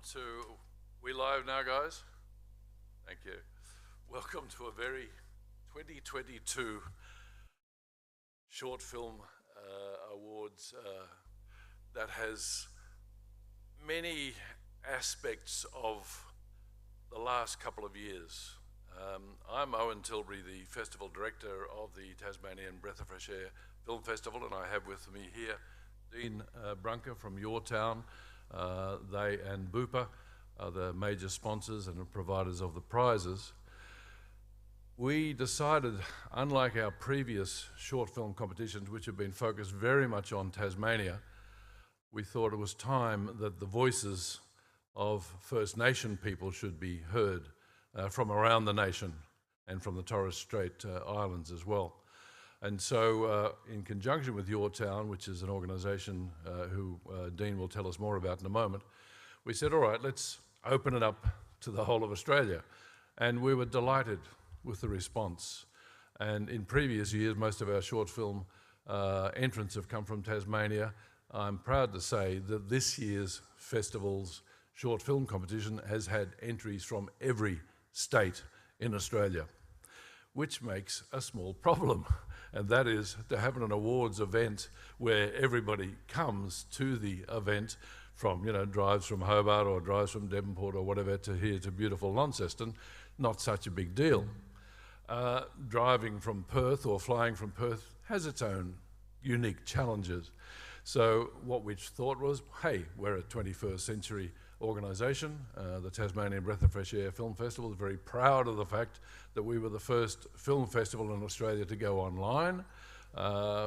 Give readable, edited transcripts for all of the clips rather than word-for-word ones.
to, we live now, guys? Thank you. Welcome to a very 2022 short film awards that has many aspects of the last couple of years. I'm Owen Tilbury, the festival director of the Tasmanian Breath of Fresh Air Film Festival, and I have with me here Dean Brunker from Yourtown. They and BUPA are the major sponsors and providers of the prizes. We decided, unlike our previous short film competitions, which have been focused very much on Tasmania, we thought it was time that the voices of First Nation people should be heard from around the nation and from the Torres Strait Islands as well. And so in conjunction with Yourtown, which is an organisation who Dean will tell us more about in a moment, we said, all right, let's open it up to the whole of Australia. And we were delighted with the response. And in previous years, most of our short film entrants have come from Tasmania. I'm proud to say that this year's festival's short film competition has had entries from every state in Australia, which makes a small problem. And that is to have an awards event where everybody comes to the event from, drives from Hobart or drives from Devonport or whatever to here to beautiful Launceston, not such a big deal. Driving from Perth or flying from Perth has its own unique challenges. So what we thought was, hey, we're a 21st century organisation. The Tasmanian Breath of Fresh Air Film Festival is very proud of the fact that we were the first film festival in Australia to go online,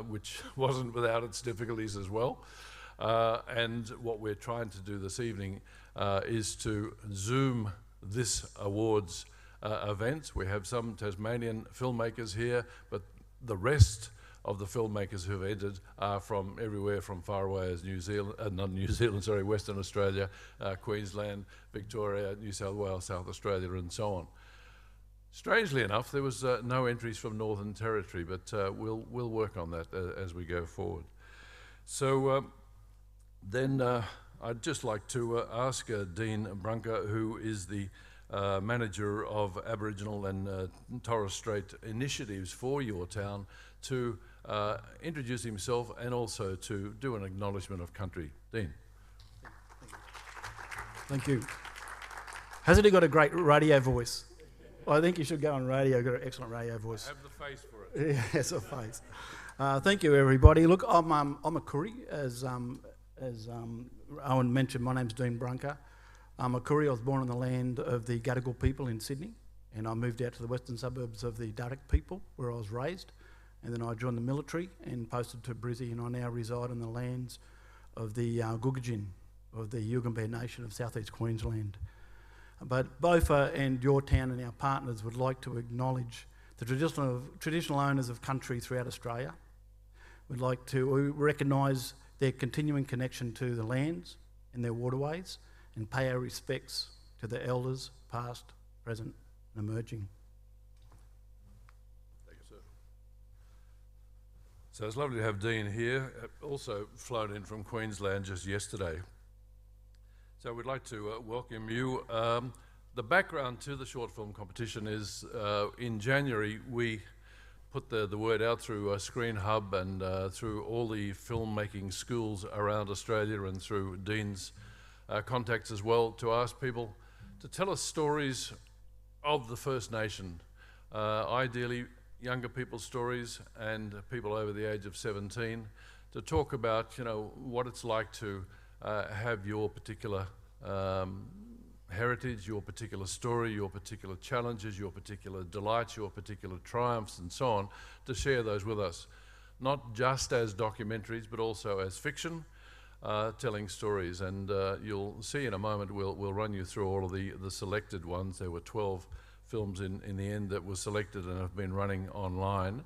which wasn't without its difficulties as well. And what we're trying to do this evening is to Zoom this awards event. We have some Tasmanian filmmakers here, but the rest of the filmmakers who've entered are from everywhere from far away as Western Australia, Queensland, Victoria, New South Wales, South Australia, and so on. Strangely enough, there was no entries from Northern Territory, but we'll work on that as we go forward. So then I'd just like to ask Dean Brunker, who is the manager of Aboriginal and Torres Strait initiatives for Yourtown, to introduce himself and also to do an acknowledgement of country. Dean. Thank you. Hasn't he got a great radio voice? I think you should go on radio. Got an excellent radio voice. I have the face for it. Yeah, it's a face. Thank you, everybody. Look, I'm a Koori, as Owen mentioned. My name's Dean Brunker. I'm a Koori. I was born on the land of the Gadigal people in Sydney, and I moved out to the western suburbs of the Darug people, where I was raised. And then I joined the military and posted to Brizzy, and I now reside on the lands of the Gugajin, of the Yugambeh Nation of southeast Queensland. But BOFA and Yourtown and our partners would like to acknowledge the traditional owners of country throughout Australia. We'd like to recognise their continuing connection to the lands and their waterways, and pay our respects to the elders, past, present, and emerging. So it's lovely to have Dean here, also flown in from Queensland just yesterday. So we'd like to welcome you. The background to the short film competition is in January we put the word out through Screen Hub and through all the filmmaking schools around Australia and through Dean's contacts as well, to ask people to tell us stories of the First Nation, ideally younger people's stories and people over the age of 17, to talk about what it's like to have your particular heritage, your particular story, your particular challenges, your particular delights, your particular triumphs and so on, to share those with us, not just as documentaries but also as fiction, telling stories. And you'll see in a moment we'll run you through all of the selected ones. There were 12 films in the end that were selected and have been running online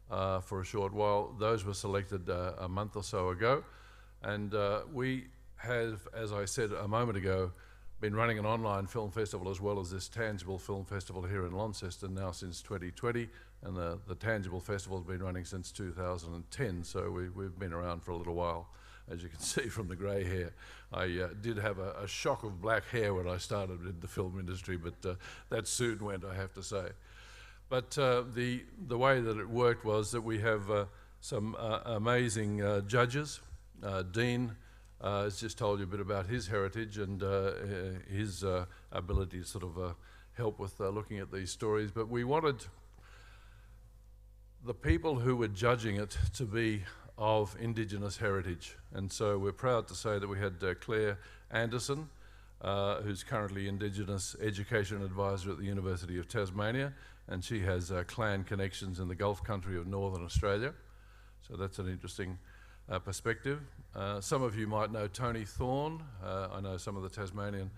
for a short while. Those were selected a month or so ago, and we have, as I said a moment ago, been running an online film festival as well as this tangible film festival here in Launceston now since 2020, and the tangible festival has been running since 2010, so we've been around for a little while. as you can see from the grey hair. I did have a shock of black hair when I started in the film industry, but that soon went, I have to say. But the way that it worked was that we have some amazing judges. Dean has just told you a bit about his heritage and his ability to sort of help with looking at these stories. But we wanted the people who were judging it to be of Indigenous heritage. And so we're proud to say that we had Claire Anderson, who's currently Indigenous Education Advisor at the University of Tasmania, and she has clan connections in the Gulf country of Northern Australia. So that's an interesting perspective. Some of you might know Tony Thorne. I know some of the Tasmanian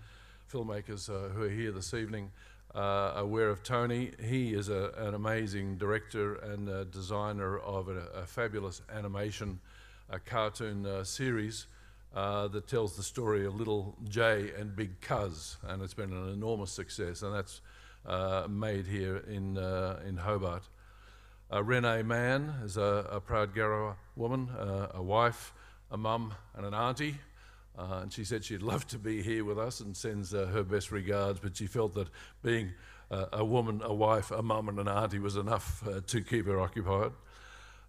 filmmakers who are here this evening are aware of Tony. He is an amazing director and designer of a fabulous animation cartoon series that tells the story of Little Jay and Big Cuz, and it's been an enormous success, and that's made here in Hobart. Renee Mann is a proud Garawa woman, a wife, a mum and an auntie, and she said she'd love to be here with us and sends her best regards, but she felt that being a woman, a wife, a mum and an auntie was enough to keep her occupied.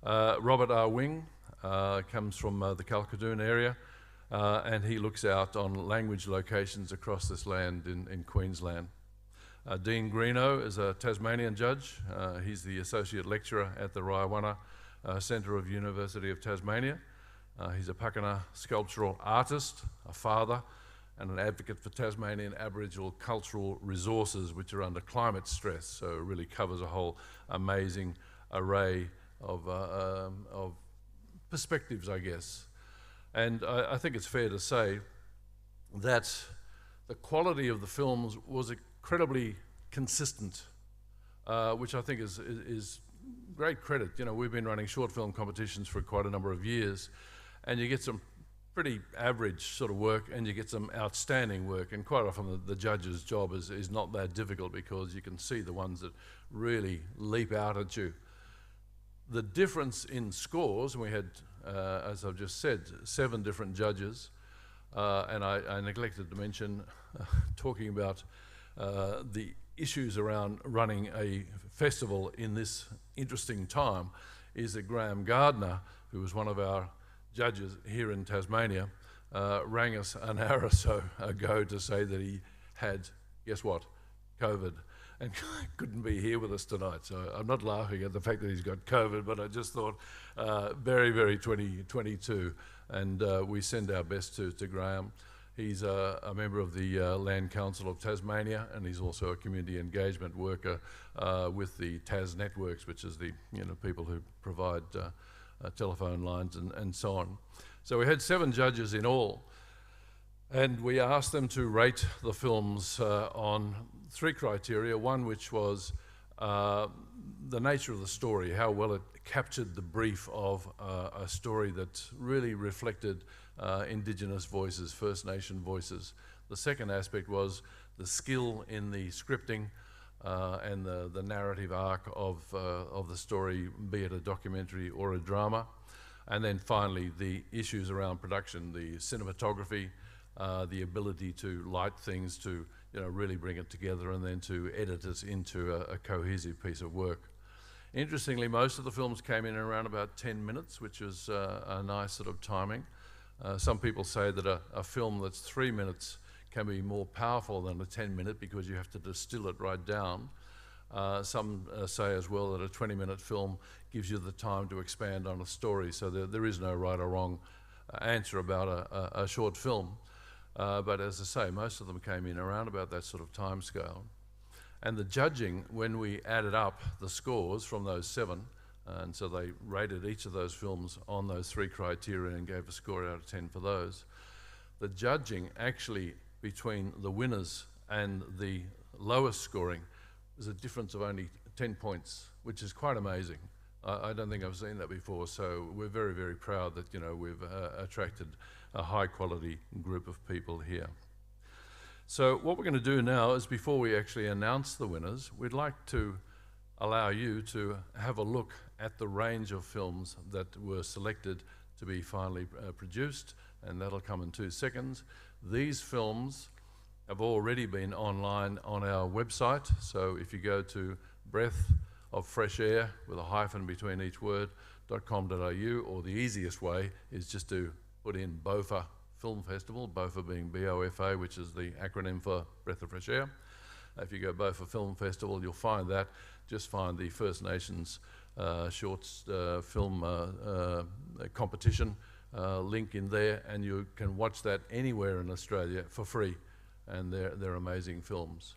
Robert R. Wing comes from the Kalkadoon area, and he looks out on language locations across this land in Queensland. Dean Greeno is a Tasmanian judge. He's the Associate Lecturer at the Raiwana Centre of University of Tasmania. He's a Pakana sculptural artist, a father, and an advocate for Tasmanian Aboriginal cultural resources which are under climate stress, so it really covers a whole amazing array of perspectives, I guess. And I think it's fair to say that the quality of the films was incredibly consistent, which I think is great credit. You know, we've been running short film competitions for quite a number of years, and you get some pretty average sort of work and you get some outstanding work, and quite often the judge's job is not that difficult because you can see the ones that really leap out at you. The difference in scores, and we had, as I've just said, 7 different judges, and I neglected to mention, talking about the issues around running a festival in this interesting time, is that Graham Gardner, who was one of our judges here in Tasmania, rang us an hour or so ago to say that he had, guess what, COVID, and couldn't be here with us tonight. So I'm not laughing at the fact that he's got COVID, but I just thought very, very 2022, and we send our best to Graham. He's a member of the Land Council of Tasmania, and he's also a community engagement worker with the Tas Networks, which is the people who provide telephone lines and so on. So we had 7 judges in all, and we asked them to rate the films on 3 criteria. One which was the nature of the story, how well it captured the brief of a story that really reflected Indigenous voices, First Nation voices. The second aspect was the skill in the scripting and the narrative arc of the story, be it a documentary or a drama. And then finally, the issues around production, the cinematography, the ability to light things, to really bring it together, and then to edit it into a cohesive piece of work. Interestingly, most of the films came in around about 10 minutes, which is a nice sort of timing. Some people say that a film that's 3 minutes can be more powerful than a 10-minute because you have to distill it right down. Some say as well that a 20-minute film gives you the time to expand on a story, so there is no right or wrong answer about a short film. But as I say, most of them came in around about that sort of time scale. And the judging, when we added up the scores from those 7, and so they rated each of those films on those 3 criteria and gave a score out of 10 for those, the judging actually between the winners and the lowest scoring was a difference of only 10 points, which is quite amazing. I don't think I've seen that before, so we're very, very proud that we've attracted a high quality group of people here. So what we're going to do now is, before we actually announce the winners, we'd like to allow you to have a look at the range of films that were selected to to be finally produced, and that'll come in 2 seconds. These films have already been online on our website, so if you go to Breath of Fresh Air with a hyphen between each word, .com.au, or the easiest way is just to put in BOFA Film Festival, BOFA being BOFA, which is the acronym for Breath of Fresh Air. If you go BOFA Film Festival, you'll find that. Just find the First Nations shorts film competition link in there, and you can watch that anywhere in Australia for free, and they're amazing films.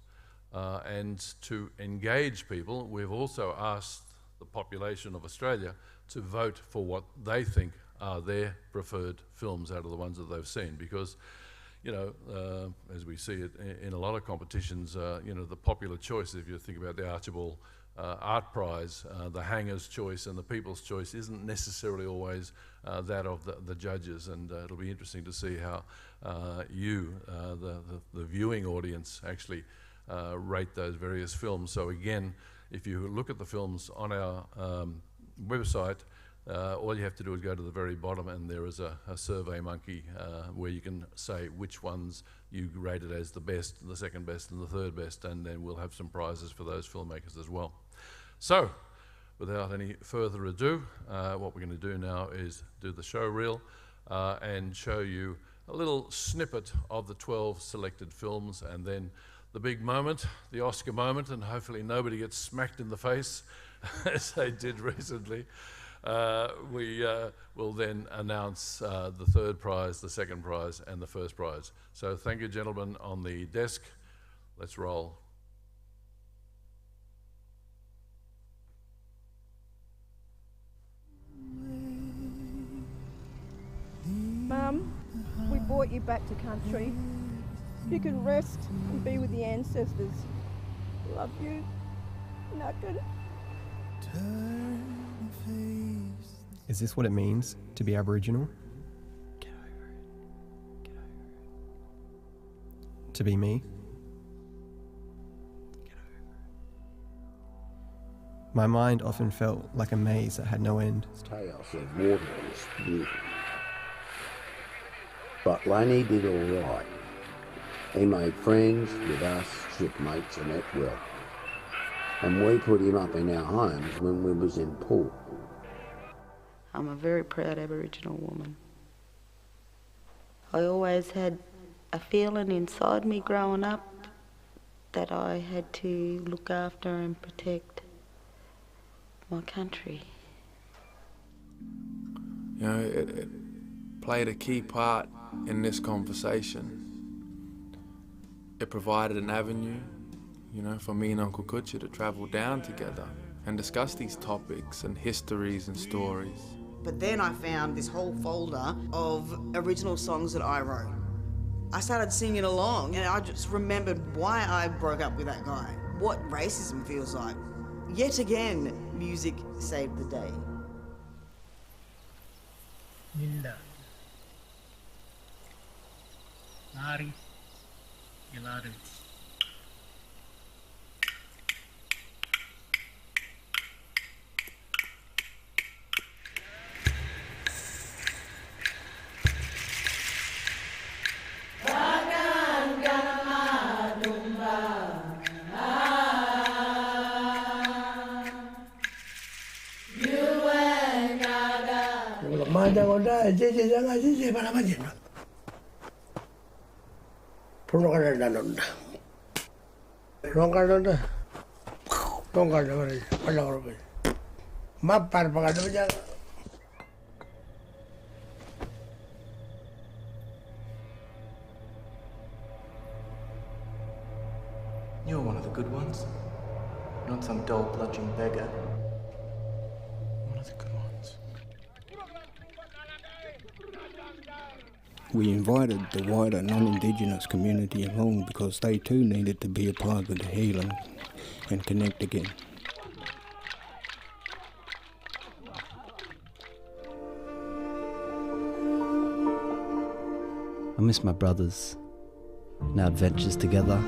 And to engage people, we've also asked the population of Australia to vote for what they think are their preferred films out of the ones that they've seen, because you know, as we see it in a lot of competitions, you know, the popular choice, if you think about the Archibald Art Prize, the Hangers' choice and the People's choice isn't necessarily always that of the judges, and it'll be interesting to see how you, the viewing audience, actually rate those various films. So again, if you look at the films on our website, all you have to do is go to the very bottom, and there is a survey monkey where you can say which ones you rated as the best, the second best, and the third best, and then we'll have some prizes for those filmmakers as well. So, without any further ado, what we're going to do now is do the show reel and show you a little snippet of the 12 selected films, and then the big moment, the Oscar moment, and hopefully nobody gets smacked in the face as they did recently. We will then announce the third prize, the second prize, and the first prize. So thank you, gentlemen, on the desk. Let's roll. Mum, we brought you back to country. You can rest and be with the ancestors. Love you. Knackered. Is this what it means to be Aboriginal? Get over it. Get over it. To be me? Get over it. My mind often felt like a maze that had no end. Tales of water was beautiful. But Laney did all right. He made friends with us, shipmates, and that well. And we put him up in our homes when we was in port. I'm a very proud Aboriginal woman. I always had a feeling inside me growing up that I had to look after and protect my country. You know, it played a key part in this conversation. It provided an avenue, you know, for me and Uncle Kutcha to travel down together and discuss these topics and histories and stories. But then I found this whole folder of original songs that I wrote. I started singing along, and I just remembered why I broke up with that guy, what racism feels like. Yet again, music saved the day. Nilda. Lari. Yelaru. You're one of the good ones, not some dull, bludgeon beggar. One of the good ones. We invited the wider non-Indigenous community along because they too needed to be a part of the healing and connect again. I miss my brothers and our adventures together.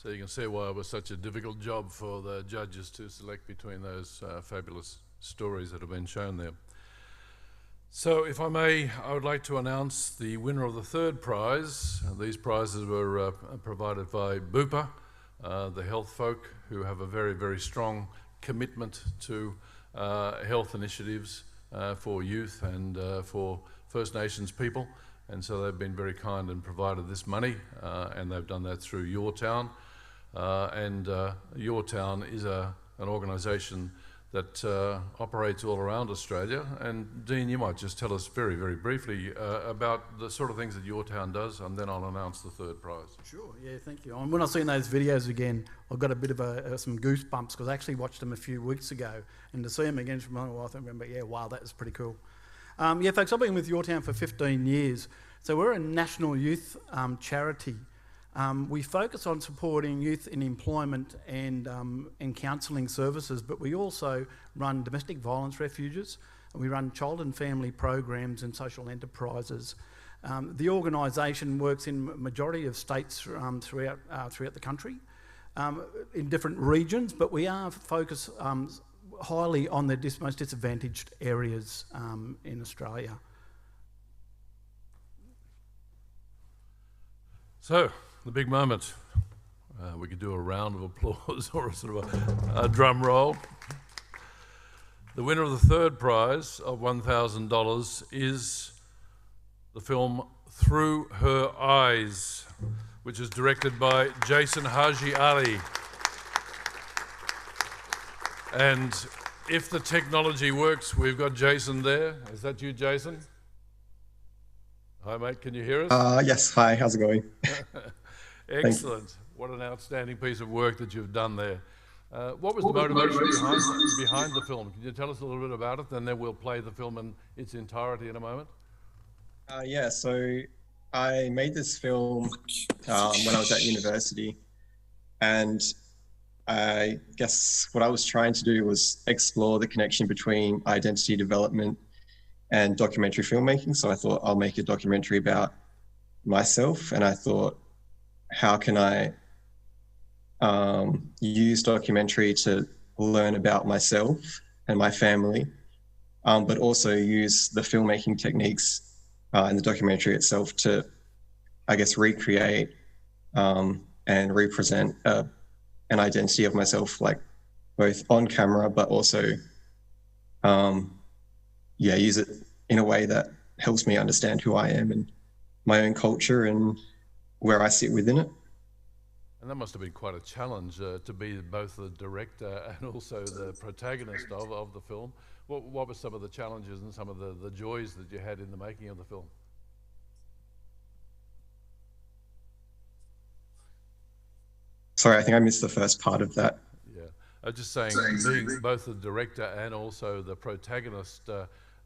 So you can see why it was such a difficult job for the judges to select between those fabulous stories that have been shown there. So if I may, I would like to announce the winner of the third prize. These prizes were provided by BUPA, the health folk who have a very, very strong commitment to health initiatives for youth and for First Nations people. And so they've been very kind and provided this money, and they've done that through Yourtown. Yourtown is an organisation that operates all around Australia. And Dean, you might just tell us very, very briefly about the sort of things that Yourtown does, and then I'll announce the third prize. Sure, yeah, thank you. And when I've seen those videos again, I've got a bit of some goosebumps, because I actually watched them a few weeks ago, and to see them again from a while, I remember, yeah, wow, that was pretty cool. Yeah, folks, I've been with Yourtown for 15 years. So we're a national youth charity. We focus on supporting youth in employment and counselling services, but we also run domestic violence refuges, and we run child and family programs and social enterprises. The organisation works in a majority of states throughout the country, in different regions, but we are focused highly on the most disadvantaged areas in Australia. So, the big moment. We could do a round of applause or a sort of a drum roll. The winner of the third prize of $1,000 is the film Through Her Eyes, which is directed by Jason Haji Ali. And if the technology works, we've got Jason there. Is that you, Jason? Hi, mate, can you hear us? Yes, hi, how's it going? Excellent. What an outstanding piece of work that you've done there. What was the motivation behind the film? Can you tell us a little bit about it? And then we'll play the film in its entirety in a moment. Yeah, so I made this film when I was at university, and I guess what I was trying to do was explore the connection between identity development and documentary filmmaking. So I thought I'll make a documentary about myself, and I thought, how can I use documentary to learn about myself and my family, but also use the filmmaking techniques in the documentary itself to, I guess, recreate and represent an identity of myself, like both on camera, but also, use it in a way that helps me understand who I am and my own culture and where I sit within it. And that must have been quite a challenge to be both the director and also the protagonist of the film. What were some of the challenges and some of the joys that you had in the making of the film? Sorry, I think I missed the first part of that. Yeah, I was just saying, being both the director and also the protagonist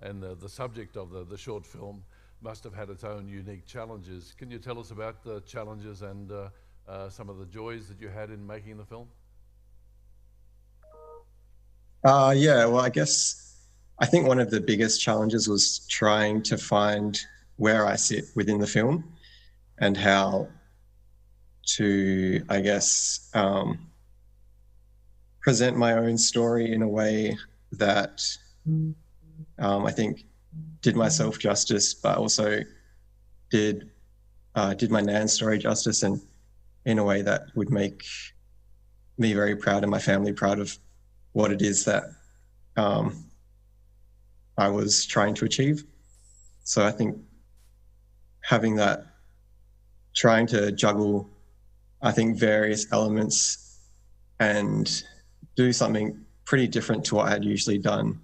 and the subject of the short film must have had its own unique challenges. Can you tell us about the challenges and some of the joys that you had in making the film? Yeah, well, I think one of the biggest challenges was trying to find where I sit within the film and how to, I guess, present my own story in a way that I think did myself justice, but also did my Nan's story justice, and in a way that would make me very proud and my family proud of what it is that I was trying to achieve. So I think having that, trying to juggle, I think, various elements and do something pretty different to what I had usually done,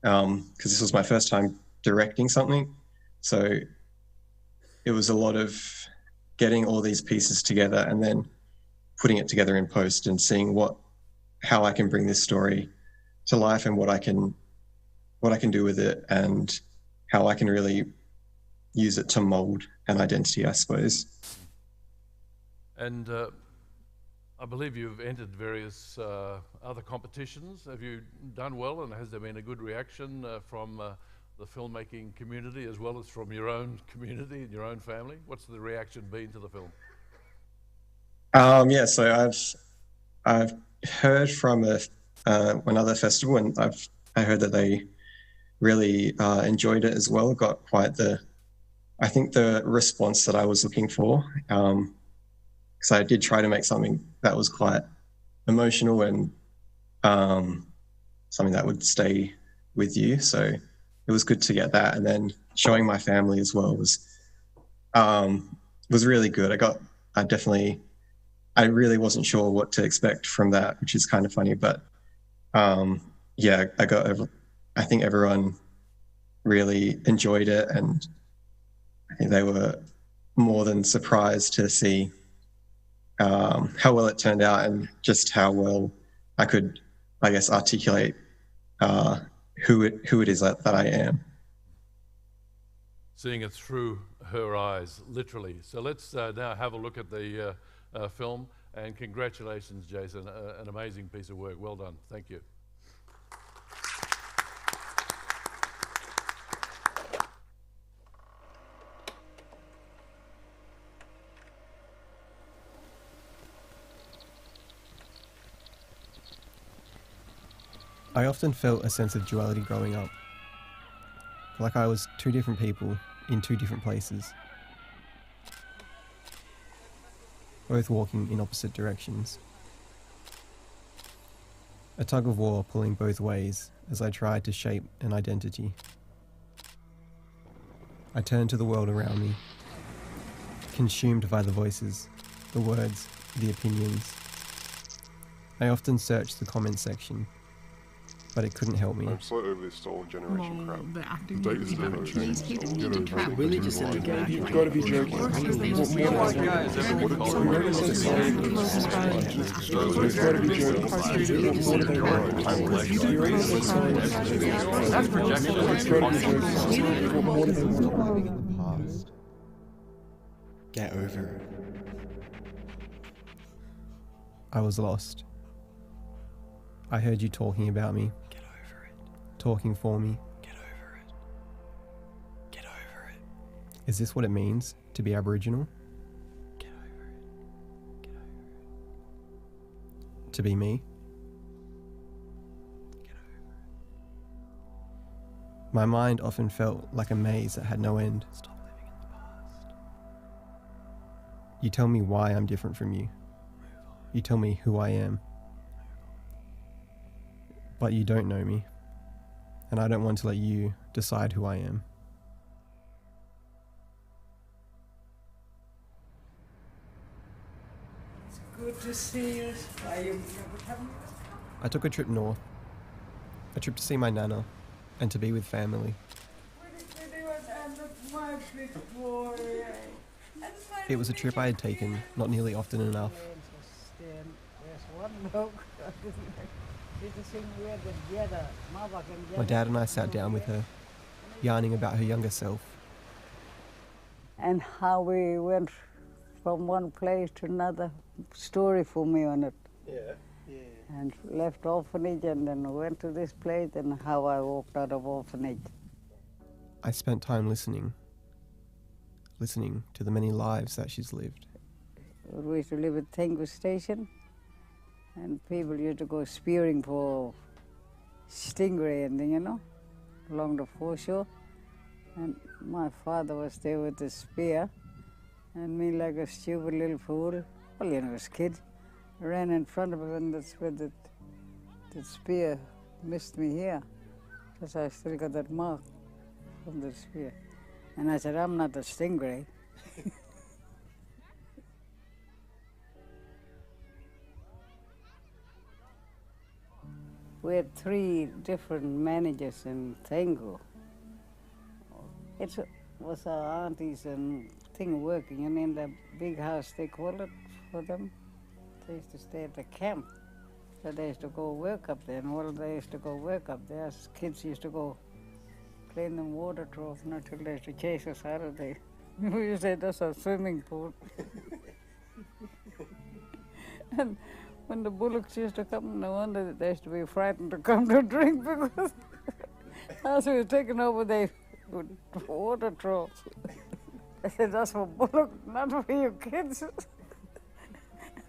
because this was my first time directing something. So it was a lot of getting all these pieces together and then putting it together in post and seeing how I can bring this story to life and what I can do with it and how I can really use it to mold an identity, I suppose. And I believe you've entered various other competitions. Have you done well, and has there been a good reaction from the filmmaking community as well as from your own community and your own family? What's the reaction been to the film? Yeah, so I've heard from another festival, and I heard that they really enjoyed it as well. Got quite I think the response that I was looking for. Because I did try to make something that was quite emotional and something that would stay with you. So it was good to get that, and then showing my family as well was really good. I really wasn't sure what to expect from that, which is kind of funny, but yeah, I think everyone really enjoyed it, and I think they were more than surprised to see how well it turned out, and just how well I could, I guess, articulate who it is that I am. Seeing it through her eyes, literally. So let's now have a look at the film, and congratulations, Jason, an amazing piece of work. Well done. Thank you. I often felt a sense of duality growing up, like I was two different people in two different places, both walking in opposite directions. A tug of war pulling both ways as I tried to shape an identity. I turned to the world around me, consumed by the voices, the words, the opinions. I often searched the comment section, but it couldn't help me. I'm so over this stolen generation crap. The acting The data's never changed. really just You've got to be joking. Get over it. I was lost. I heard you talking about me. Get over it. Talking for me. Get over it. Get over it. Is this what it means to be Aboriginal? Get over it. Get over it. To be me? Get over it. My mind often felt like a maze that had no end. Stop living in the past. You tell me why I'm different from you. You tell me who I am. But you don't know me, and I don't want to let you decide who I am. It's good to see you. I took a trip north, a trip to see my nana, and to be with family. It was a trip I had taken not nearly often enough. My dad and I sat down with her, yarning about her younger self. And how we went from one place to another. Story for me on it. Yeah. And left orphanage and then went to this place, and how I walked out of orphanage. I spent time listening to the many lives that she's lived. We used to live at Tengu Station, and people used to go spearing for stingray and along the foreshore. And my father was there with the spear, and me, like a stupid little fool, well, I was a kid, ran in front of him, and that's where the spear missed me here, because I still got that mark from the spear. And I said, I'm not a stingray. We had 3 different managers in Tengu. It was our aunties and thing working, and in the big house, they call it for them. They used to stay at the camp. So they used to go work up there, and while they used to go work up there, as kids used to go clean the water trough until they used to chase us out of there. We used to say, that's a swimming pool. And when the bullocks used to come, no wonder they used to be frightened to come to drink, because as we were taken over, they would water troughs. I said, that's for bullock, not for you kids.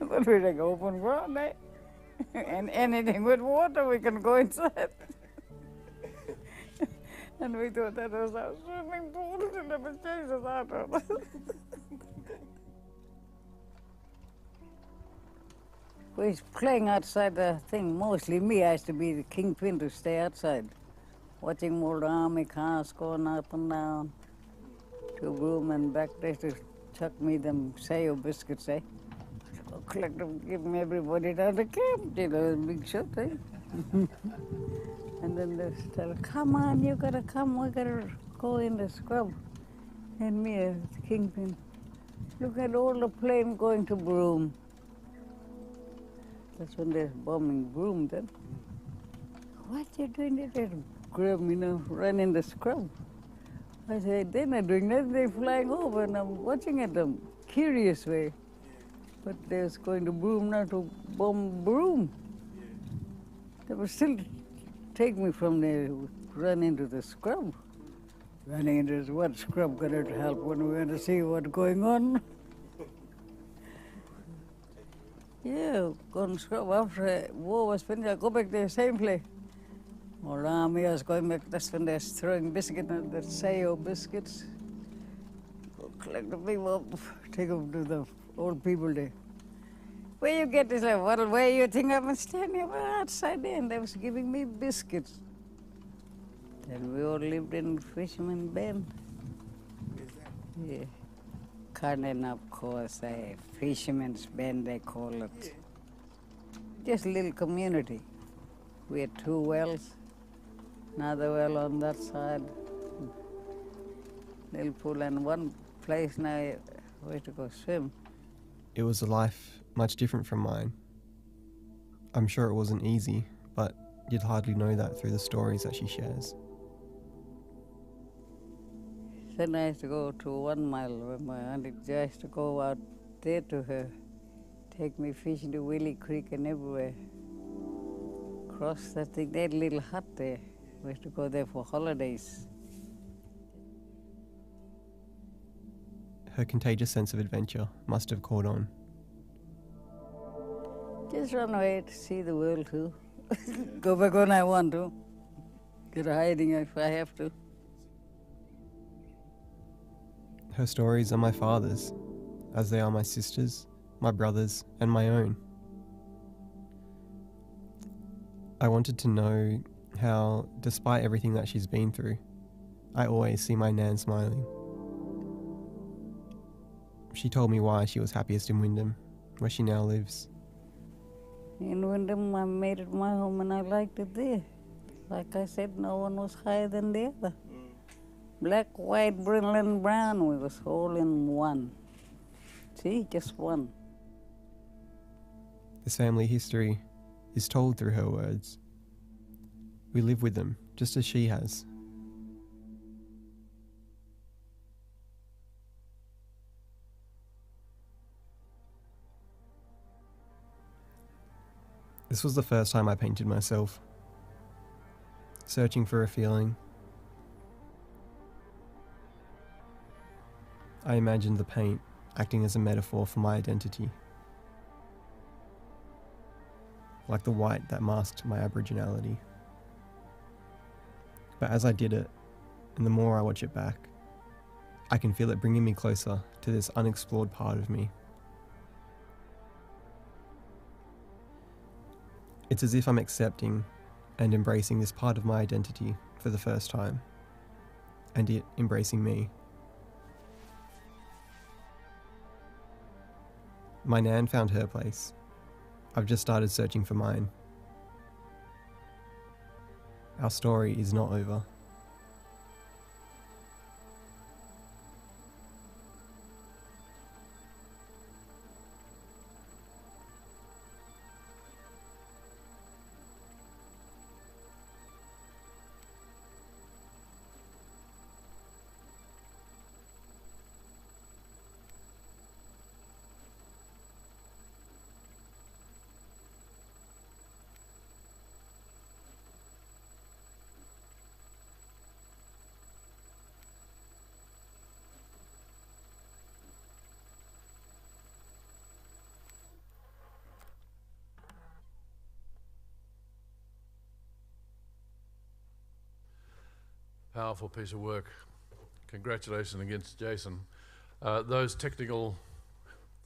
But we like open ground, eh? And anything with water, we can go inside. And we thought that was our swimming pool, and never chased us out of it. We was playing outside the thing, mostly me. I used to be the kingpin to stay outside, watching all the army cars going up and down to Broome and back. They used to chuck me them Sayo biscuits, eh? So collect them, give them everybody down the camp, you know, big shot, eh? And then they tell, come on, you gotta come, we gotta go in the scrub. And me as the kingpin, look at all the plane going to Broome. That's when they're bombing Broome then. What you doing there? They grab me now, run in the scrub. I said, they're not doing that, they're flying over and I'm watching at them, curious way. But they was going to Broome now to bomb Broome. They would still take me from there, run into the scrub. Running into this, what scrub gonna help when we want to see what's going on? Yeah, go and scrub. After war was finished, I go back to the same place. All the army was going back, that's when they're throwing biscuits, the Sayo biscuits. Go collect the people up, take them to the old people there. Where you get this? Like, well, where you think I'm standing? Well, outside there, and they was giving me biscuits. Then we all lived in Fisherman Bend. Yeah. Cutting up course, Fisherman's Bend they call it. Just a little community. We had 2 wells, another well on that side, little pool, and one place now where to go swim. It was a life much different from mine. I'm sure it wasn't easy, but you'd hardly know that through the stories that she shares. Then I used to go to 1 mile where my auntie used to go out there to her, take me fishing to Willie Creek and everywhere. Cross that thing, that little hut there. We used to go there for holidays. Her contagious sense of adventure must have caught on. Just run away to see the world too. Go back when I want to. Get hiding if I have to. Her stories are my father's, as they are my sister's, my brother's, and my own. I wanted to know how, despite everything that she's been through, I always see my Nan smiling. She told me why she was happiest in Wyndham, where she now lives. In Wyndham, I made it my home and I liked it there. Like I said, no one was higher than the other. Black, white, brindle, and brown, we was all in one. See, just one. This family history is told through her words. We live with them, just as she has. This was the first time I painted myself, searching for a feeling. I imagined the paint acting as a metaphor for my identity, like the white that masked my Aboriginality. But as I did it, and the more I watch it back, I can feel it bringing me closer to this unexplored part of me. It's as if I'm accepting and embracing this part of my identity for the first time, and it embracing me. My Nan found her place. I've just started searching for mine. Our story is not over. Powerful piece of work. Congratulations against Jason. Those technical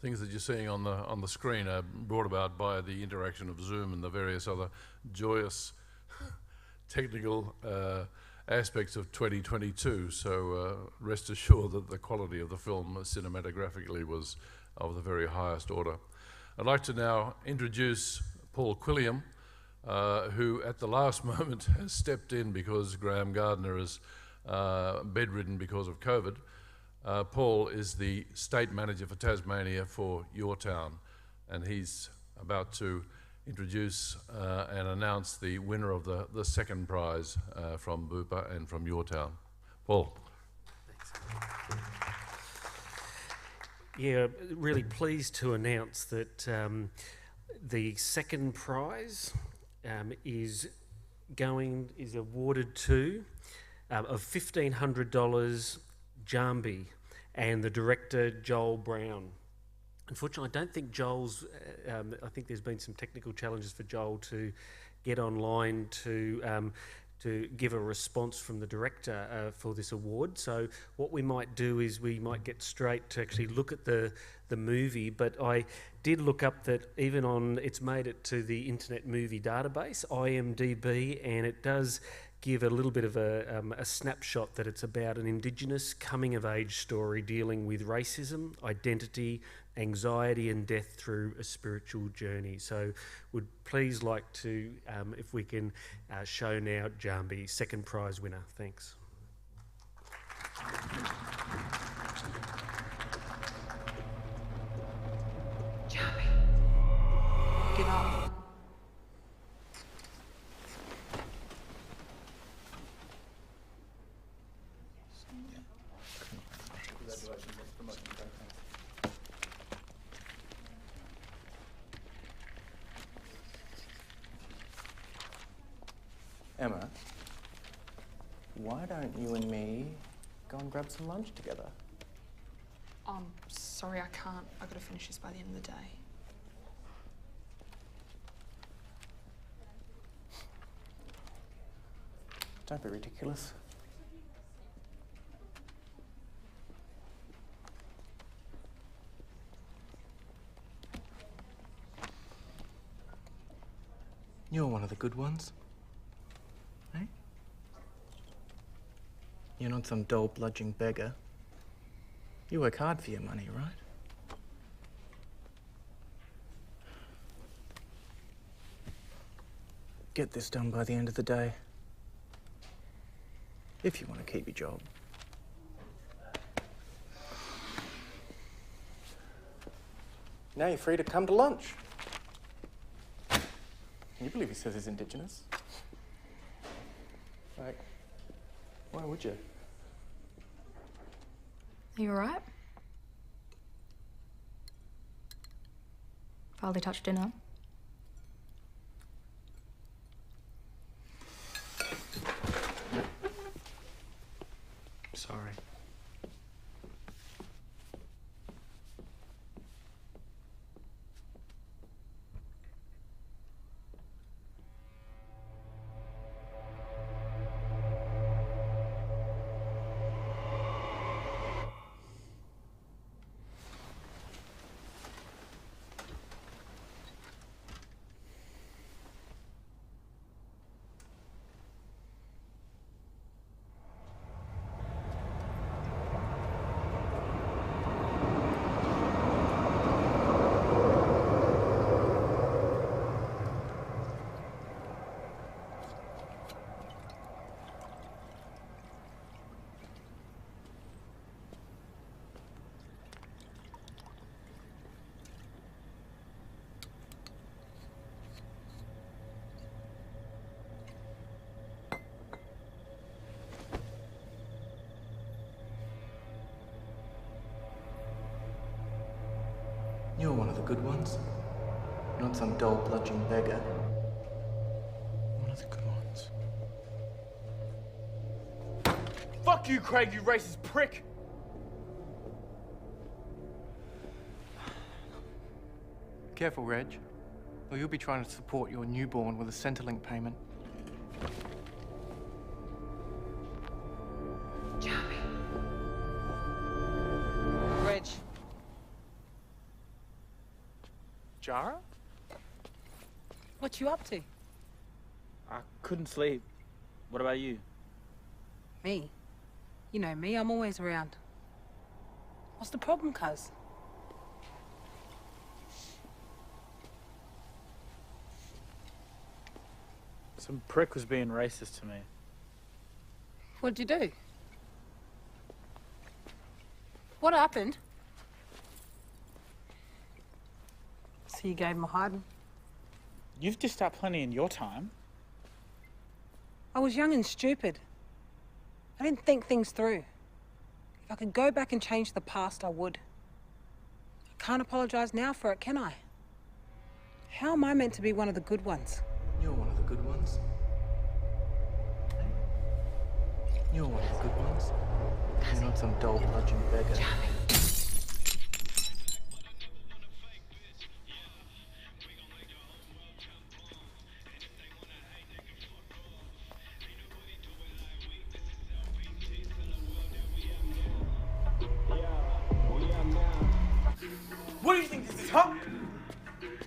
things that you're seeing on the screen are brought about by the interaction of Zoom and the various other joyous technical aspects of 2022. So rest assured that the quality of the film cinematographically was of the very highest order. I'd like to now introduce Paul Quilliam, who at the last moment has stepped in because Graham Gardner is bedridden because of COVID. Paul is the State Manager for Tasmania for Yourtown, and he's about to introduce and announce the winner of the second prize from BUPA and from Yourtown. Paul. Thanks. Yeah, really pleased to announce that the second prize is awarded to of $1,500 Jambi and the director Joel Brown. Unfortunately, I don't think Joel's, I think there's been some technical challenges for Joel to get online to give a response from the director for this award. So what we might do is we might get straight to actually look at the movie, but I did look up that even on, it's made it to the Internet Movie Database, IMDb, and it does give a little bit of a snapshot that it's about an Indigenous coming-of-age story dealing with racism, identity, anxiety and death through a spiritual journey. So would please like to, if we can show now Jambi, second prize winner. Thanks. Jambi, get up. Emma, why don't you and me go and grab some lunch together? I'm sorry, I can't. I've got to finish this by the end of the day. Don't be ridiculous. You're one of the good ones. Eh? You're not some dull, bludgeoning beggar. You work hard for your money, right? Get this done by the end of the day. If you want to keep your job. Now you're free to come to lunch. Can you believe he says he's Indigenous? Like, why would you? Are you alright? Finally touched dinner. Sorry. You're one of the good ones. Not some dull, bludgeoning beggar. One of the good ones. Fuck you, Craig, you racist prick! Careful, Reg, or you'll be trying to support your newborn with a Centrelink payment. Jara? What you up to? I couldn't sleep. What about you? Me? You know me, I'm always around. What's the problem, cuz? Some prick was being racist to me. What'd you do? What happened? So you gave him a hiding? You've dished out plenty in your time. I was young and stupid. I didn't think things through. If I could go back and change the past, I would. I can't apologize now for it, can I? How am I meant to be one of the good ones? You're one of the good ones. You're one of the good ones. You're not some dull bludgeon beggar. What do you think this is, huh?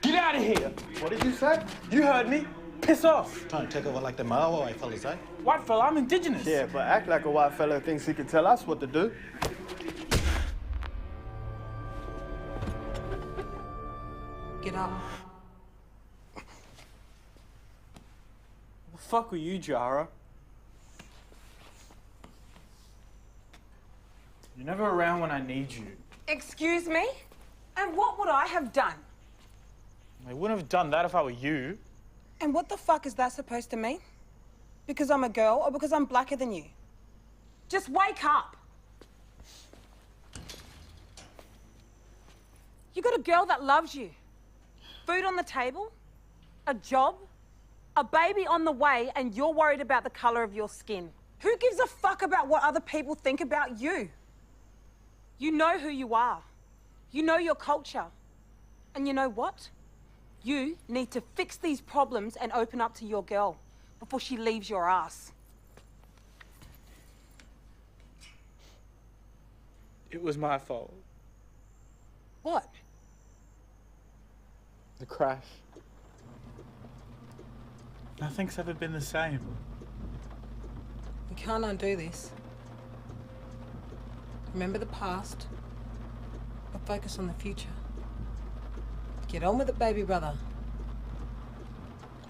Get out of here! What did you say? You heard me. Piss off! Trying to take over like the Maori white fellas, eh? White fella, I'm indigenous. Yeah, but act like a white fella thinks he can tell us what to do. Get up. The fuck were you, Jara? You're never around when I need you. Excuse me? And what would I have done? I wouldn't have done that if I were you. And what the fuck is that supposed to mean? Because I'm a girl or because I'm blacker than you? Just wake up. You got a girl that loves you. Food on the table, a job, a baby on the way, and you're worried about the color of your skin. Who gives a fuck about what other people think about you? You know who you are. You know your culture. And you know what? You need to fix these problems and open up to your girl before she leaves your ass. It was my fault. What? The crash. Nothing's ever been the same. We can't undo this. Remember the past, but focus on the future. Get on with it, baby brother.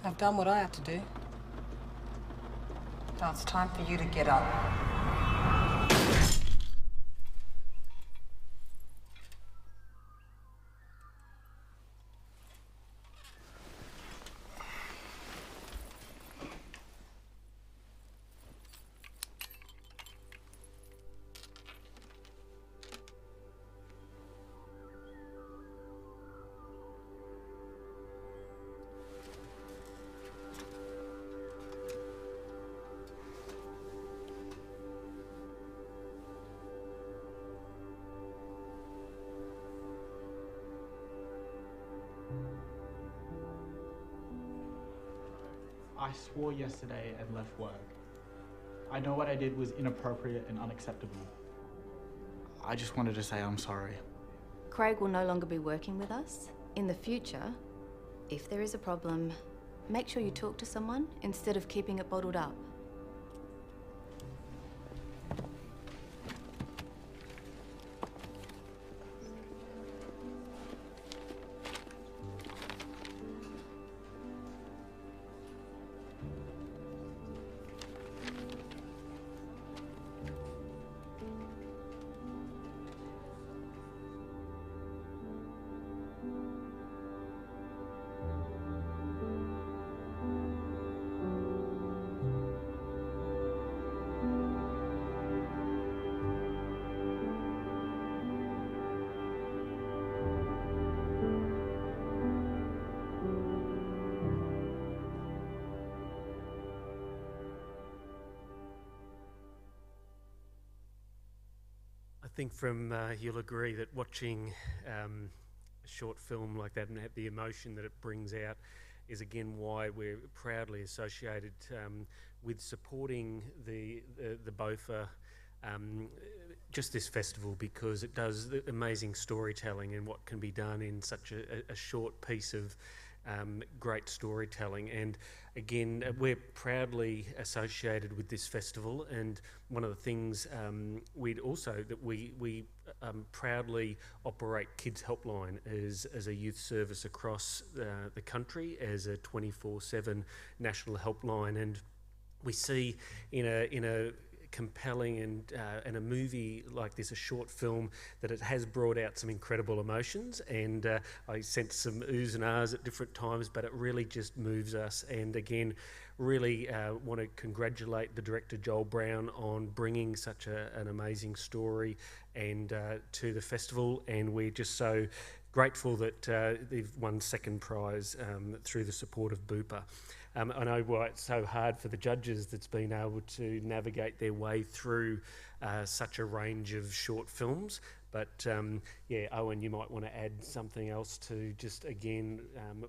I've done what I have to do. Now it's time for you to get up. I swore yesterday and left work. I know what I did was inappropriate and unacceptable. I just wanted to say I'm sorry. Craig will no longer be working with us. In the future, if there is a problem, make sure you talk to someone instead of keeping it bottled up. I think you'll agree that watching a short film like that and the emotion that it brings out is again why we're proudly associated with supporting the BOFA just this festival, because it does amazing storytelling and what can be done in such a short piece of great storytelling. And again, we're proudly associated with this festival, and one of the things we proudly operate Kids Helpline as a youth service across the country, as a 24/7 national helpline. And we see in a compelling and a movie like this, a short film, that it has brought out some incredible emotions, and I sense some oohs and ahs at different times, but it really just moves us. And again, really want to congratulate the director Joel Brown on bringing such an amazing story and to the festival, and we're just so grateful that they've won second prize through the support of BUPA. I know why it's so hard for the judges that's been able to navigate their way through such a range of short films. But yeah, Owen, you might want to add something else to just, again,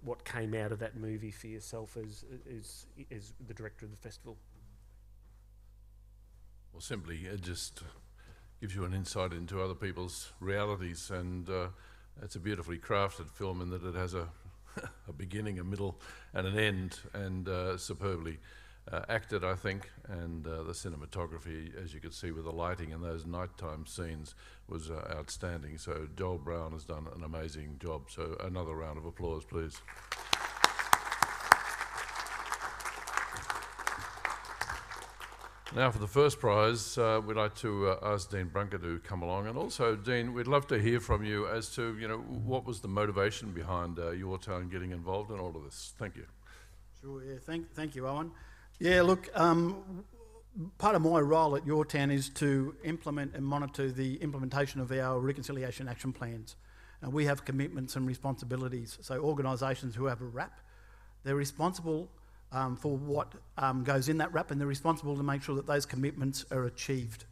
what came out of that movie for yourself as the director of the festival. Well, simply, it just gives you an insight into other people's realities, and it's a beautifully crafted film in that it has a beginning, a middle, and an end, and superbly acted, I think, and the cinematography, as you could see with the lighting in those nighttime scenes, was outstanding. So Joel Brown has done an amazing job. So another round of applause, please. Now for the first prize, we'd like to ask Dean Brunker to come along, and also, Dean, we'd love to hear from you as to, what was the motivation behind your town getting involved in all of this. Thank you. Sure, yeah, thank you, Owen. Yeah, look, part of my role at Your Town is to implement and monitor the implementation of our reconciliation action plans. And we have commitments and responsibilities. So organisations who have a RAP, they're responsible for what goes in that RAP, and they're responsible to make sure that those commitments are achieved.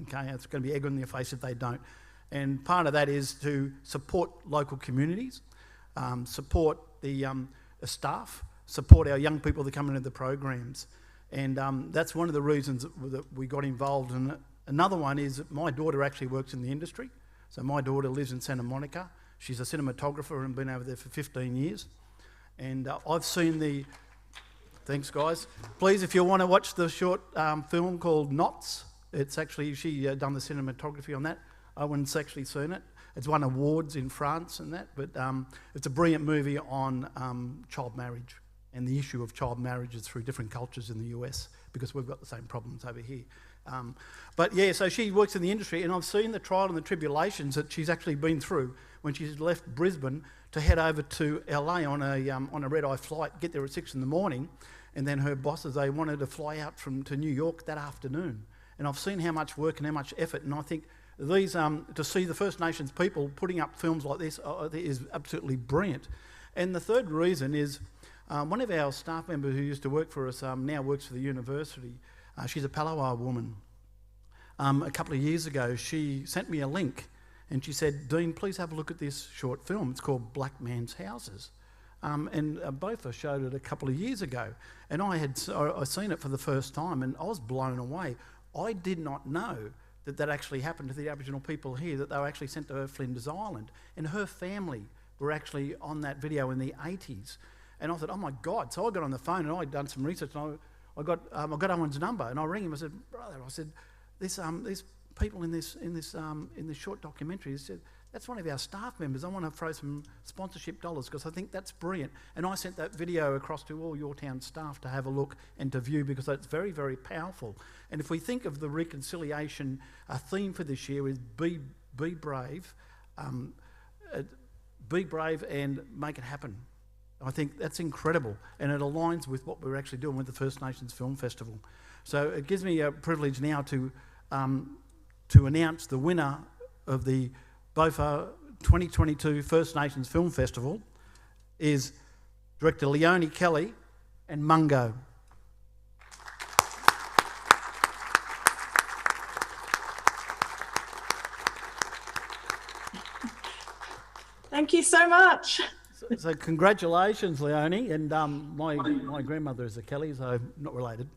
Okay, it's going to be egg on their face if they don't. And part of that is to support local communities, support the staff, support our young people that come into the programs. And that's one of the reasons that we got involved. And another one is that my daughter actually works in the industry. So my daughter lives in Santa Monica. She's a cinematographer and been over there for 15 years. And I've seen the... Thanks, guys. Please, if you want to watch the short film called Knots, it's actually, she done the cinematography on that. Owen's actually seen it. It's won awards in France and that, but it's a brilliant movie on child marriage and the issue of child marriages through different cultures in the US, because we've got the same problems over here. But yeah, so she works in the industry, and I've seen the trial and the tribulations that she's actually been through when she's left Brisbane to head over to LA on a red-eye flight, get there at 6 in the morning, and then her bosses, they wanted to fly out to New York that afternoon. And I've seen how much work and how much effort, and I think these, to see the First Nations people putting up films like this is absolutely brilliant. And the third reason is one of our staff members who used to work for us now works for the university. She's a Palawa woman. A couple of years ago, she sent me a link, and she said, "Dean, please have a look at this short film. It's called Black Man's Houses." And BOFA showed it a couple of years ago, and I seen it for the first time, and I was blown away. I did not know that actually happened to the Aboriginal people here, that they were actually sent to Flinders Island, and her family were actually on that video in the 80s. And I thought, oh my God. So I got on the phone and I'd done some research, and I got Owen's number, and I rang him. I said, "Brother," I said, "There's people in this short documentary." He said, "That's one of our staff members. I want to throw some sponsorship dollars because I think that's brilliant." And I sent that video across to all Your Town staff to have a look and to view, because it's very, very powerful. And if we think of the reconciliation theme for this year is be brave and make it happen. I think that's incredible, and it aligns with what we're actually doing with the First Nations Film Festival. So it gives me a privilege now to announce the winner of the BOFA 2022 First Nations Film Festival is Director Leonie Kelly and Mungo. Thank you so much. So congratulations, Leonie, and my grandmother is a Kelly, so not related.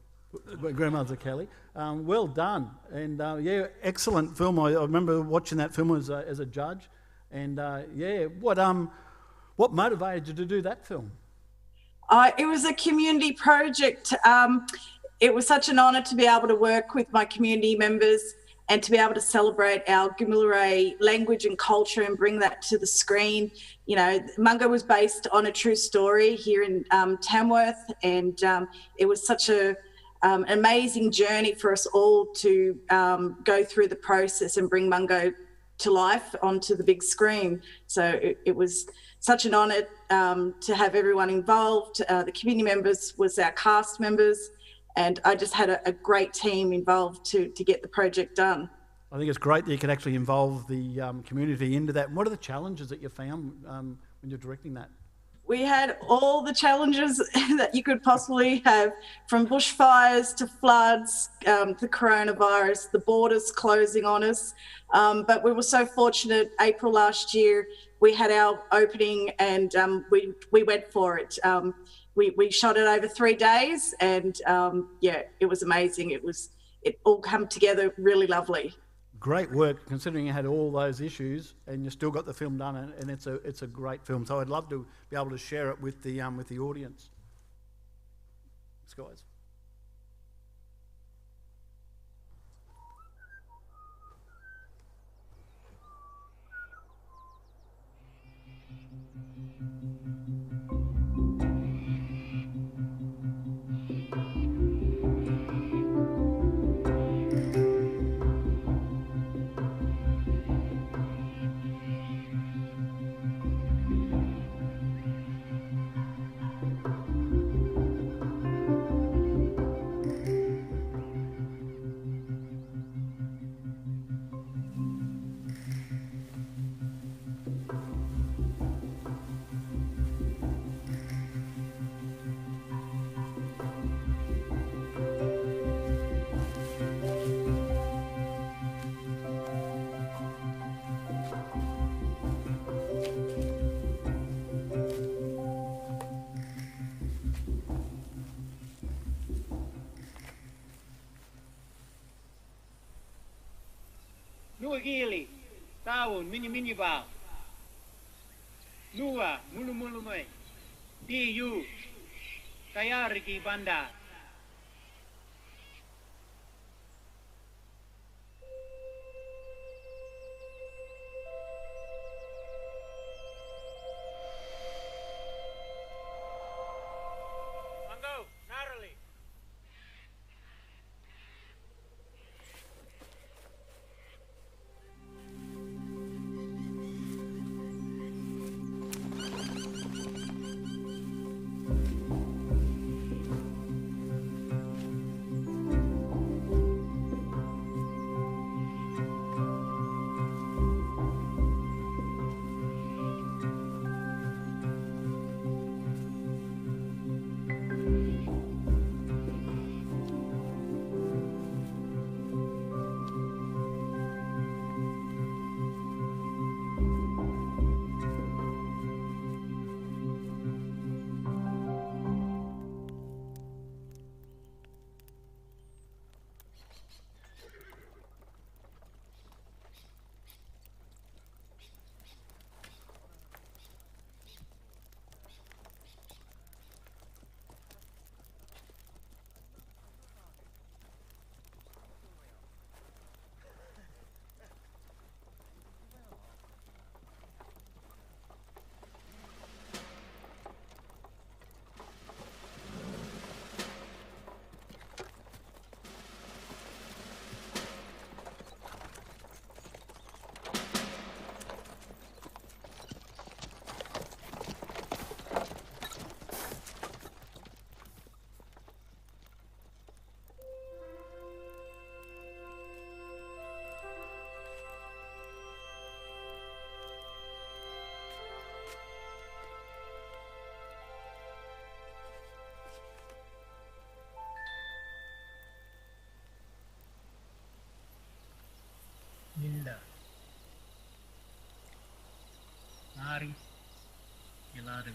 Grandmother Kelly. Well done. And yeah, excellent film. I remember watching that film as a judge. And yeah, what motivated you to do that film? It was a community project. It was such an honour to be able to work with my community members and to be able to celebrate our Gimilaraay language and culture and bring that to the screen. You know, Mungo was based on a true story here in Tamworth, and it was such an amazing journey for us all to go through the process and bring Mungo to life onto the big screen. So it was such an honour to have everyone involved. The community members was our cast members, and I just had a great team involved to get the project done. I think it's great that you could actually involve the community into that. And what are the challenges that you found when you're directing that? We had all the challenges that you could possibly have, from bushfires to floods, the coronavirus, the borders closing on us. But we were so fortunate. April last year, we had our opening, and we went for it. We shot it over 3 days, and yeah, it was amazing. It all come together really lovely. Great work, considering you had all those issues, and you still got the film done, and it's a great film. So I'd love to be able to share it with the audience. Thanks, guys. Nuagili, tahun mini ba. Nua mulu mai. Diu kayariki banda. Mango, narali. Linda, Mari, Yolanda.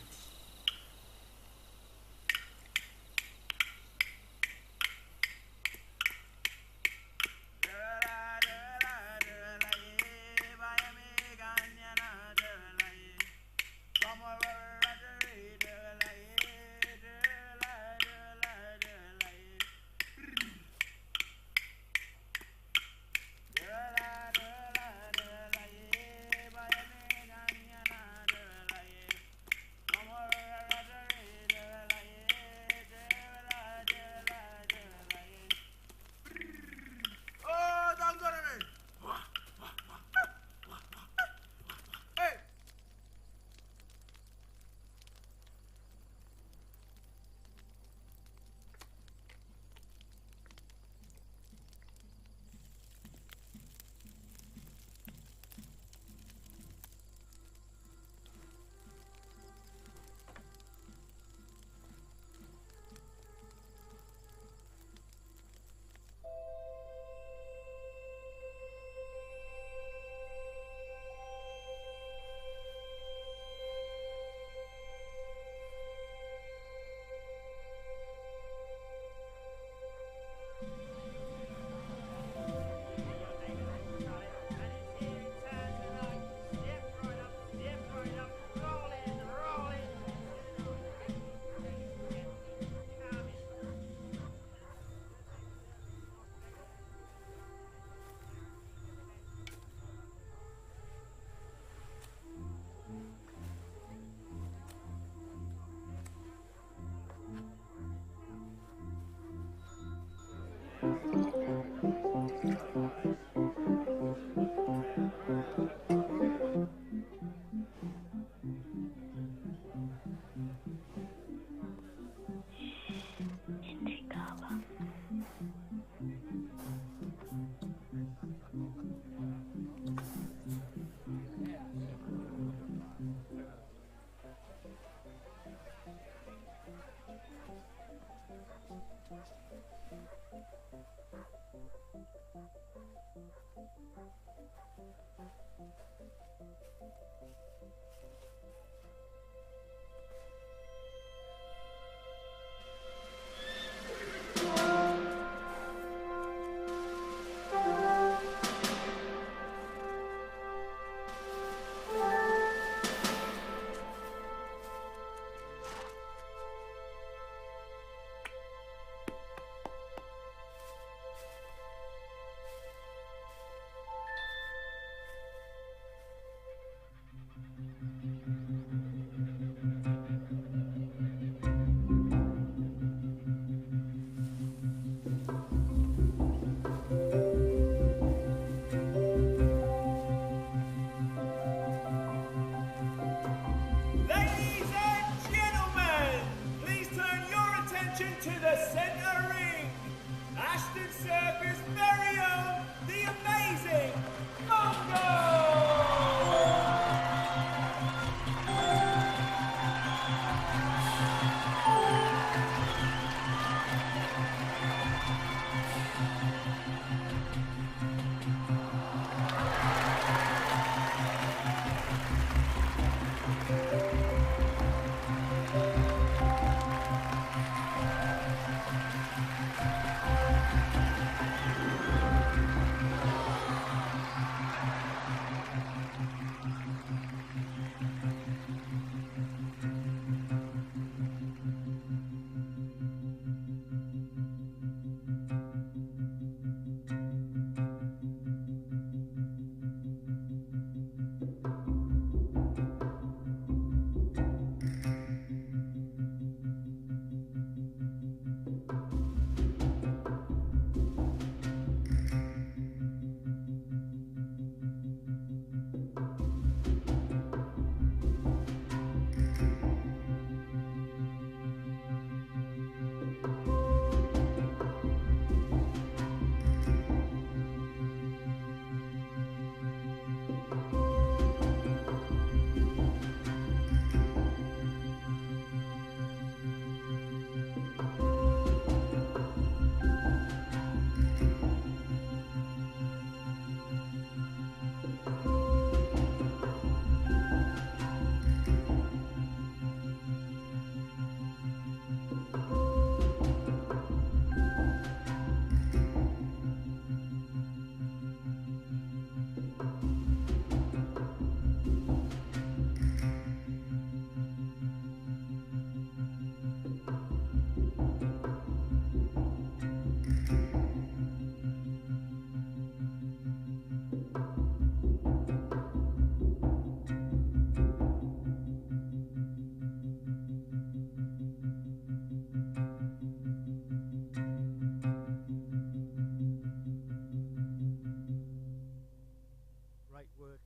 work.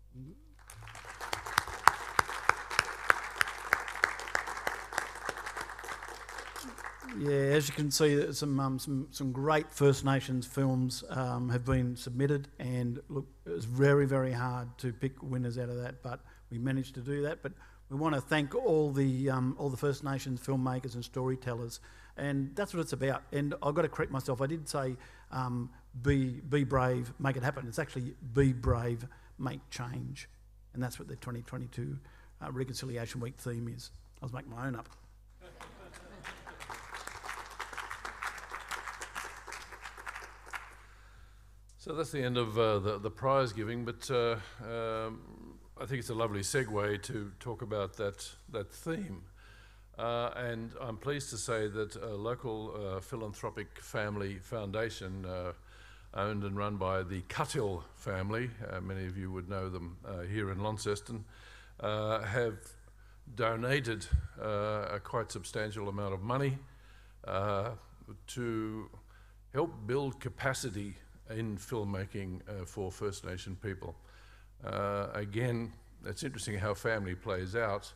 Yeah, as you can see, some great First Nations films have been submitted, and look, it was very, very hard to pick winners out of that, but we managed to do that. But we want to thank all the First Nations filmmakers and storytellers, and that's what it's about. And I've got to correct myself. I did say be brave, make it happen. It's actually be brave, make change, and that's what the 2022 Reconciliation Week theme is. I was making my own up. So that's the end of the prize giving, but I think it's a lovely segue to talk about that theme. And I'm pleased to say that a local philanthropic family foundation owned and run by the Cuttill family, many of you would know them here in Launceston, have donated a quite substantial amount of money to help build capacity in filmmaking for First Nation people. Again, it's interesting how family plays out.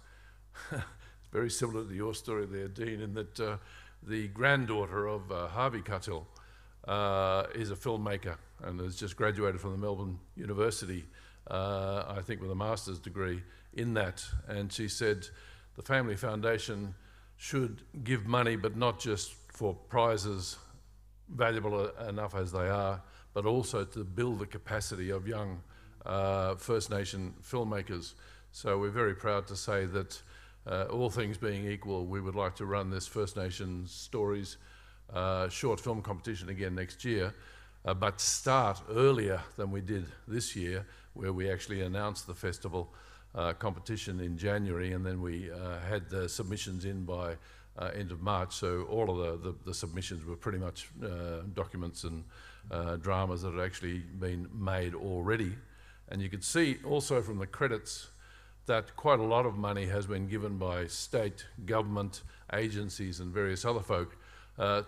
It's very similar to your story there, Dean, in that the granddaughter of Harvey Cuttill is a filmmaker and has just graduated from the Melbourne University, I think with a master's degree in that. And she said the Family Foundation should give money, but not just for prizes, valuable enough as they are, but also to build the capacity of young First Nation filmmakers. So we're very proud to say that all things being equal, we would like to run this First Nation Stories short film competition again next year, but start earlier than we did this year, where we actually announced the festival competition in January, and then we had the submissions in by end of March. So all of the submissions were pretty much documents and dramas that had actually been made already. And you could see also from the credits that quite a lot of money has been given by state, government, agencies and various other folk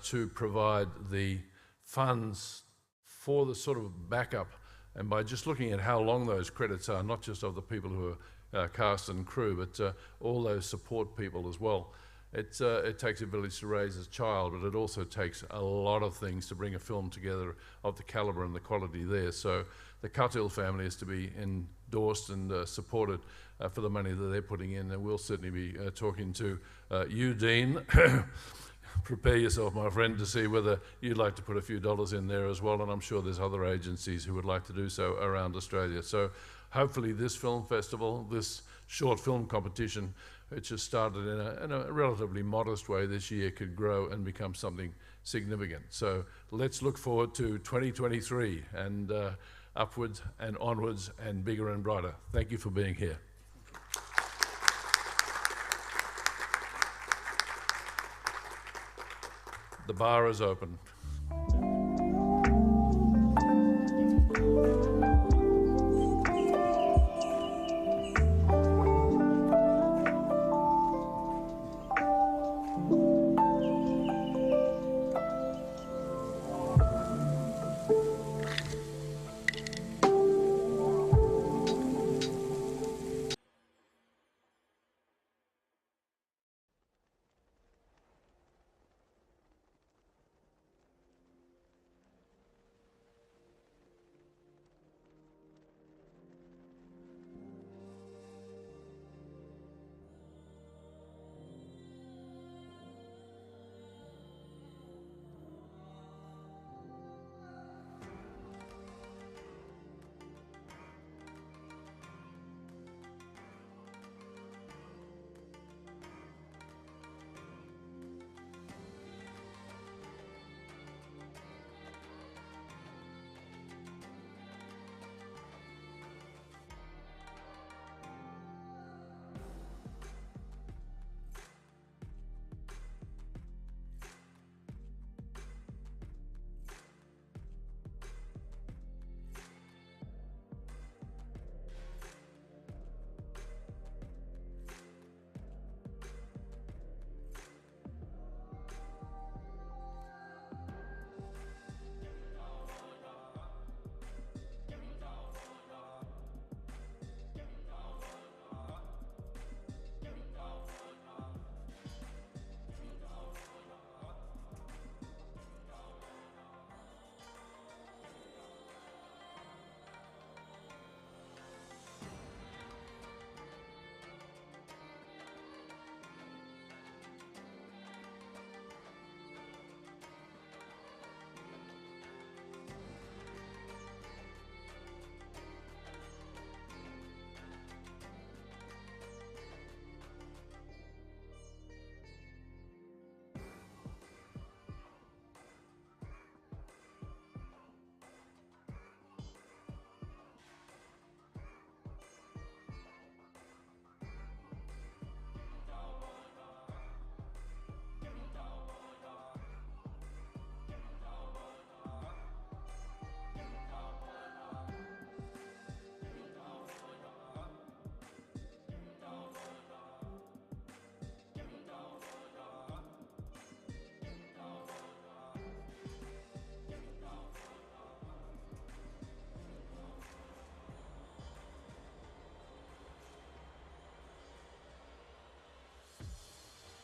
to provide the funds for the sort of backup. And by just looking at how long those credits are, not just of the people who are cast and crew, but all those support people as well. It takes a village to raise a child, but it also takes a lot of things to bring a film together of the calibre and the quality there. So the Cuttill family is to be endorsed and supported for the money that they're putting in, and we'll certainly be talking to you, Dean. Prepare yourself, my friend, to see whether you'd like to put a few dollars in there as well, and I'm sure there's other agencies who would like to do so around Australia. So hopefully this film festival, this short film competition, which has started in a relatively modest way this year, could grow and become something significant. So let's look forward to 2023 and upwards and onwards and bigger and brighter. Thank you for being here. The bar is open.